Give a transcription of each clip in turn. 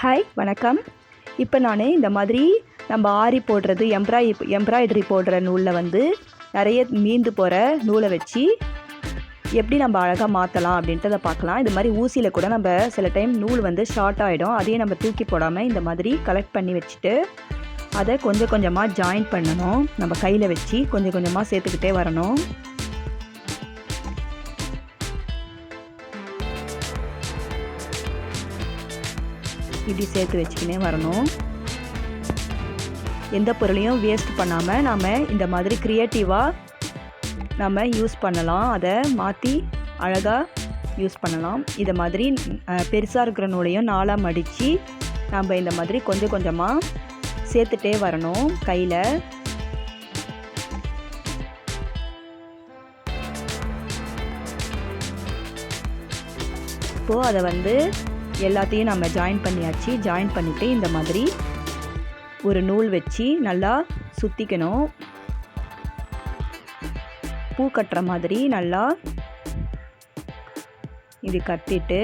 Hi வணக்கம். இப்போ நான் இந்த மாதிரி நம்ம ஆரி போடுறது எம்ப்ராய்டரி போடுற நூலில் வந்து நிறைய மீந்து போகிற நூலை வச்சு எப்படி நம்ம அழகாக மாற்றலாம் அப்படின்றத பார்க்கலாம். இது மாதிரி ஊசியில் கூட நம்ம சில டைம் நூல் வந்து ஷார்ட் ஆகிடும். அதையும் நம்ம தூக்கி போடாமல் இந்த மாதிரி கலெக்ட் பண்ணி வச்சுட்டு அதை கொஞ்சம் கொஞ்சமாக ஜாயின் பண்ணணும். நம்ம கையில் வச்சு கொஞ்சம் கொஞ்சமாக சேர்த்துக்கிட்டே வரணும். இப்படி சேர்த்து வச்சுக்கினே வரணும். எந்த பொருளையும் வேஸ்ட் பண்ணாமல் நாம் இந்த மாதிரி க்ரியேட்டிவாக நம்ம யூஸ் பண்ணலாம். அதை மாற்றி அழகாக யூஸ் பண்ணலாம். இதை மாதிரி பெருசாக இருக்கிற நூலையும் நாளாக மடித்து நம்ம இந்த மாதிரி கொஞ்சம் கொஞ்சமாக சேர்த்துட்டே வரணும் கையில். இப்போது அதை வந்து எல்லாத்தையும் நம்ம ஜாயின் பண்ணியாச்சு. ஜாயின் பண்ணிவிட்டு இந்த மாதிரி ஒரு நூல் வச்சு நல்லா சுற்றிக்கணும். பூ கட்டுற மாதிரி நல்லா இது கட்டிட்டு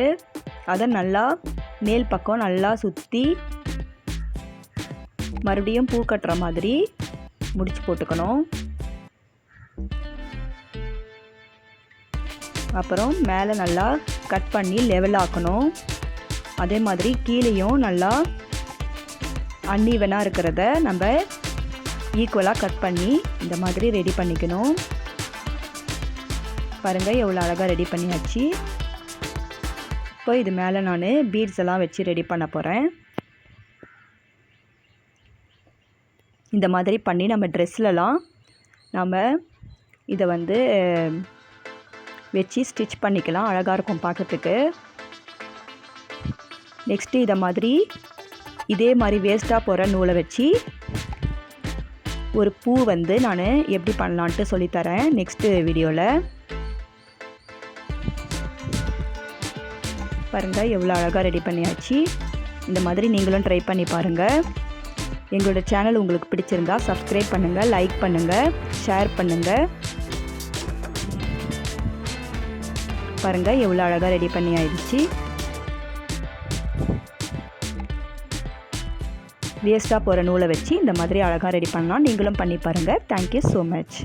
அதை நல்லா மேல் பக்கம் நல்லா சுற்றி மறுபடியும் பூ கட்டுற மாதிரி முடிச்சு போட்டுக்கணும். அப்புறம் மேலே நல்லா கட் பண்ணி லெவல் ஆக்கணும். அதே மாதிரி கீழேயும் நல்லா அன்ஈவனாக இருக்கிறத நம்ம ஈக்குவலாக கட் பண்ணி இந்த மாதிரி ரெடி பண்ணிக்கணும். பாருங்கள் எவ்வளோ அழகாக ரெடி பண்ணியாச்சு. இப்போ இது மேலே நான் பீட்ஸ் எல்லாம் வச்சு ரெடி பண்ண போகிறேன். இந்த மாதிரி பண்ணி நம்ம ட்ரெஸ்லலாம் நம்ம இதை வந்து வச்சு ஸ்டிச் பண்ணிக்கலாம். அழகாக இருக்கும் பார்க்கறதுக்கு. நெக்ஸ்ட்டு இதை மாதிரி இதே மாதிரி வேஸ்ட்டாக போகிற நூலை வச்சு ஒரு பூ வந்து நான் எப்படி பண்ணலான்ட்டு சொல்லித்தரேன் நெக்ஸ்ட்டு வீடியோவில். பாருங்கள் எவ்வளோ அழகாக ரெடி பண்ணியாச்சு. இந்த மாதிரி நீங்களும் ட்ரை பண்ணி பாருங்கள். எங்களோட சேனல் உங்களுக்கு பிடிச்சிருந்தா சப்ஸ்கிரைப் பண்ணுங்கள், லைக் பண்ணுங்கள், ஷேர் பண்ணுங்கள். பாருங்கள் எவ்வளோ அழகாக ரெடி பண்ணி ஆயிடுச்சு. வேஸ்ட்டாக போகிற நூலை வச்சு இந்த மாதிரி அழகாக ரெடி பண்ணலாம். நீங்களும் பண்ணி பாருங்கள். Thank you so much.